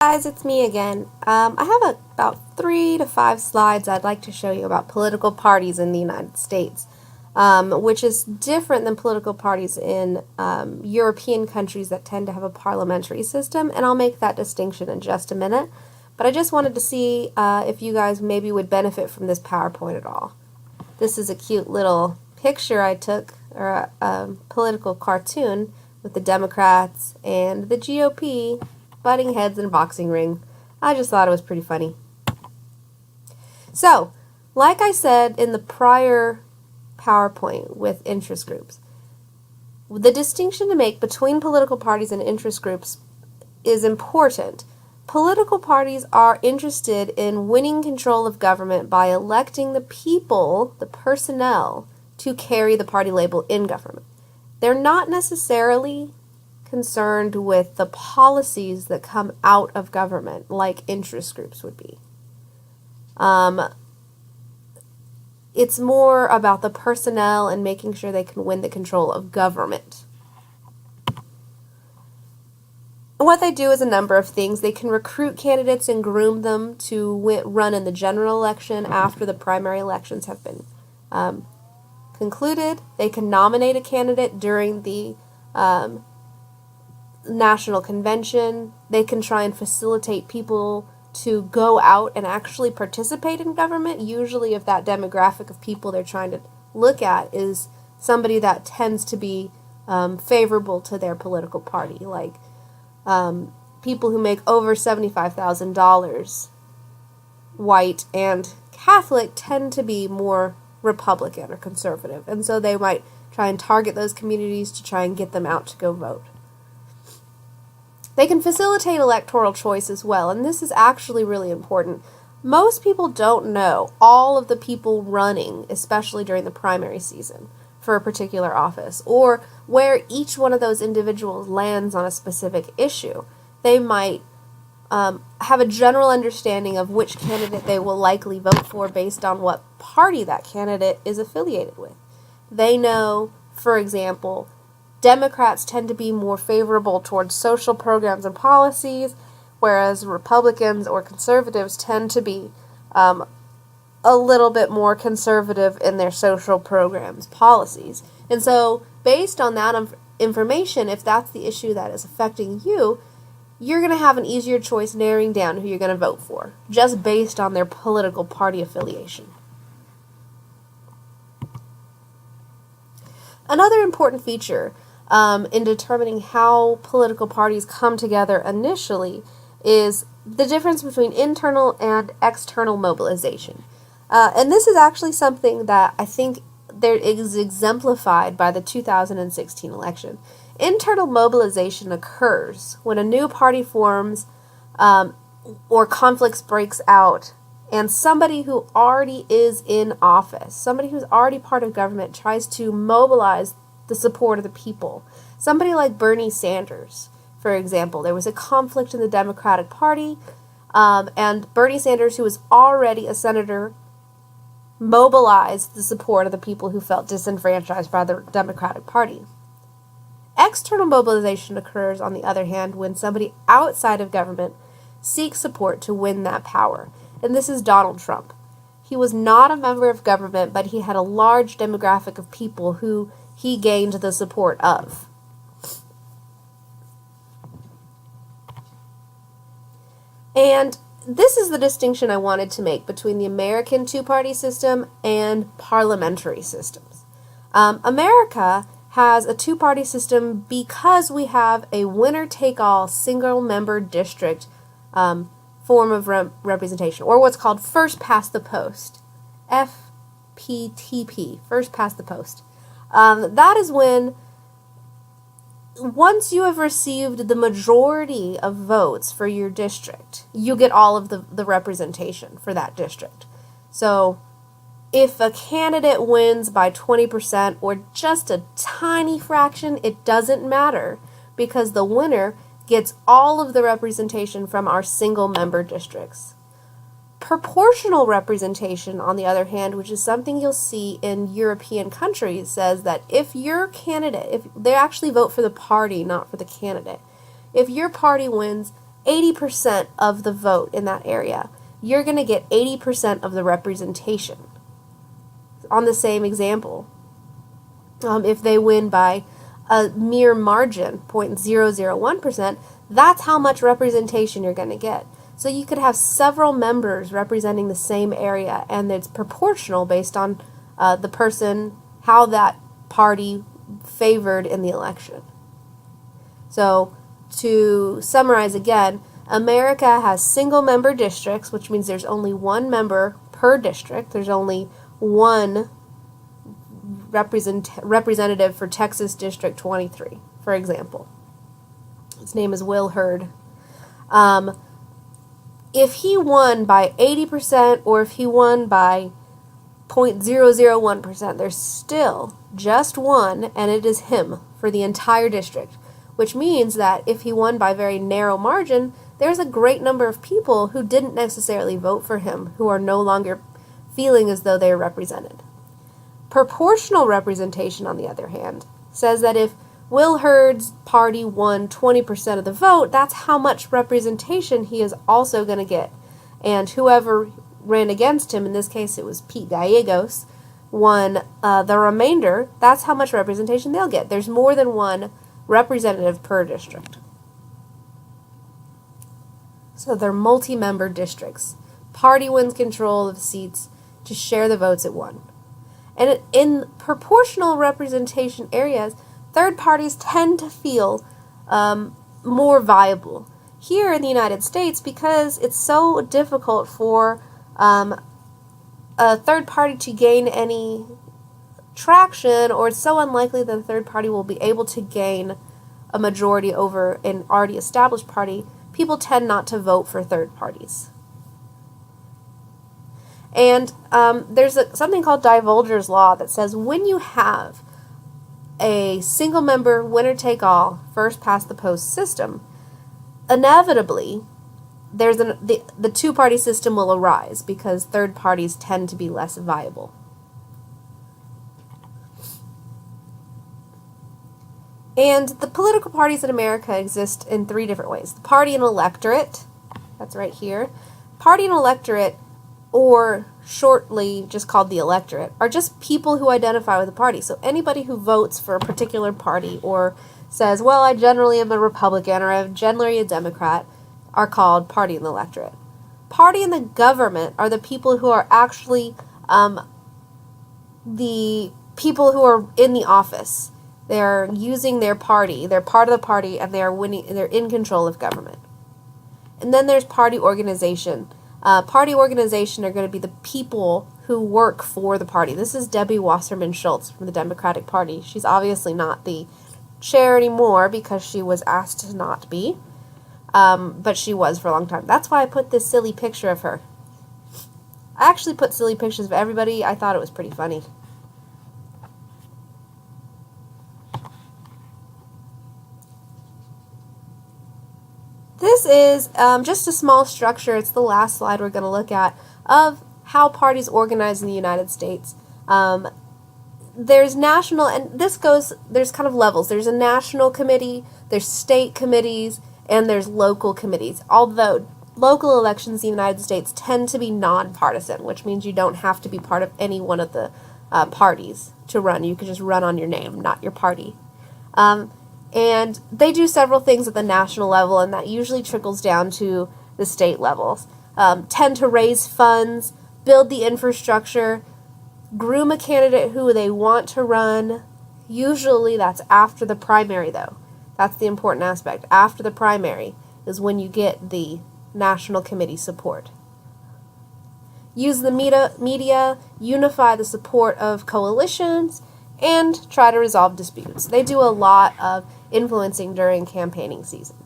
Guys, it's me again. I have about 3 to 5 slides I'd like to show you about political parties in the United States, which is different than political parties in European countries that tend to have a parliamentary system, and I'll make that distinction in just a minute. But I just wanted to see if you guys maybe would benefit from this PowerPoint at all. This is a cute little picture I took, or a political cartoon, with the Democrats and the GOP butting heads in a boxing ring. I just thought it was pretty funny. So, like I said in the prior PowerPoint with interest groups, the distinction to make between political parties and interest groups is important. Political parties are interested in winning control of government by electing the people, the personnel, to carry the party label in government. They're not necessarily concerned with the policies that come out of government like interest groups would be. It's more about the personnel and making sure they can win the control of government. And what they do is a number of things. They can recruit candidates and groom them to run in the general election after the primary elections have been concluded. They can nominate a candidate during the national convention. They can try and facilitate people to go out and actually participate in government. Usually if that demographic of people they're trying to look at is somebody that tends to be favorable to their political party, like people who make over $75,000, white and Catholic, tend to be more Republican or conservative, and so they might try and target those communities to try and get them out to go vote. They can facilitate electoral choice as well, and this is actually really important. Most people don't know all of the people running, especially during the primary season, for a particular office, or where each one of those individuals lands on a specific issue. They might have a general understanding of which candidate they will likely vote for based on what party that candidate is affiliated with. They know, for example, Democrats tend to be more favorable towards social programs and policies, whereas Republicans or conservatives tend to be a little bit more conservative in their social programs, policies. And so, based on that information, if that's the issue that is affecting you, you're going to have an easier choice narrowing down who you're going to vote for, just based on their political party affiliation. Another important feature in determining how political parties come together initially is the difference between internal and external mobilization. And this is actually something that I think there is exemplified by the 2016 election. Internal mobilization occurs when a new party forms or conflicts breaks out, and somebody who already is in office, somebody who's already part of government, tries to mobilize the support of the people. Somebody like Bernie Sanders, for example. There was a conflict in the Democratic Party, and Bernie Sanders, who was already a senator, mobilized the support of the people who felt disenfranchised by the Democratic Party. External mobilization occurs, on the other hand, when somebody outside of government seeks support to win that power. And this is Donald Trump. He was not a member of government, but he had a large demographic of people who he gained the support of. And this is the distinction I wanted to make between the American two-party system and parliamentary systems. America has a two-party system because we have a winner-take-all single-member district form of representation, or what's called first-past-the-post, FPTP, first-past-the-post. That is when, once you have received the majority of votes for your district, you get all of the representation for that district. So, if a candidate wins by 20% or just a tiny fraction, it doesn't matter, because the winner gets all of the representation from our single-member districts. Proportional representation, on the other hand, which is something you'll see in European countries, says that if your candidate, if they actually vote for the party, not for the candidate, if your party wins 80% of the vote in that area, you're going to get 80% of the representation. On the same example, if they win by a mere margin, 0.001%, that's how much representation you're going to get. So you could have several members representing the same area, and it's proportional based on the person, how that party favored in the election. So to summarize again, America has single-member districts, which means there's only one member per district. There's only one representative for Texas District 23, for example. His name is Will Hurd. If he won by 80% or if he won by 0.001%, there's still just one, and it is him for the entire district, which means that if he won by a very narrow margin, there's a great number of people who didn't necessarily vote for him who are no longer feeling as though they are represented. Proportional representation, on the other hand, says that if Will Hurd's party won 20% of the vote, that's how much representation he is also going to get. And whoever ran against him, in this case it was Pete Gallegos, won the remainder, that's how much representation they'll get. There's more than one representative per district. So they're multi-member districts. Party wins control of seats to share the votes it won. And in proportional representation areas, third parties tend to feel more viable. Here in the United States, because it's so difficult for a third party to gain any traction, or it's so unlikely that a third party will be able to gain a majority over an already established party, people tend not to vote for third parties. And there's something called Divulger's Law that says when you have a single-member winner-take-all, first-past-the-post system, inevitably there's the two-party system will arise because third parties tend to be less viable. And the political parties in America exist in three different ways. The party and electorate, that's right here. Party and electorate, or shortly just called the electorate, are just people who identify with a party. So anybody who votes for a particular party or says, well, I generally am a Republican or I'm generally a Democrat, are called party and electorate. Party and the government are the people who are actually the people who are in the office. They're using their party, they're part of the party, and they're in control of government. And then there's party organization. Party organization are going to be the people who work for the party. This is Debbie Wasserman Schultz from the Democratic Party. She's obviously not the chair anymore because she was asked to not be, but she was for a long time. That's why I put this silly picture of her. I actually put silly pictures of everybody. I thought it was pretty funny. This is just a small structure, it's the last slide we're going to look at, of how parties organize in the United States. There's national, and there's kind of levels. There's a national committee, there's state committees, and there's local committees. Although local elections in the United States tend to be nonpartisan, which means you don't have to be part of any one of the parties to run. You can just run on your name, not your party. And they do several things at the national level, and that usually trickles down to the state levels. Tend to raise funds, build the infrastructure, groom a candidate who they want to run. Usually that's after the primary, though. That's the important aspect. After the primary is when you get the national committee support. Use the media, unify the support of coalitions, and try to resolve disputes. They do a lot of influencing during campaigning season.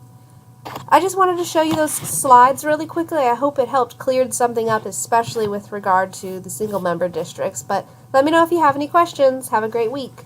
I just wanted to show you those slides really quickly. I hope it helped clear something up, especially with regard to the single-member districts. But let me know if you have any questions. Have a great week.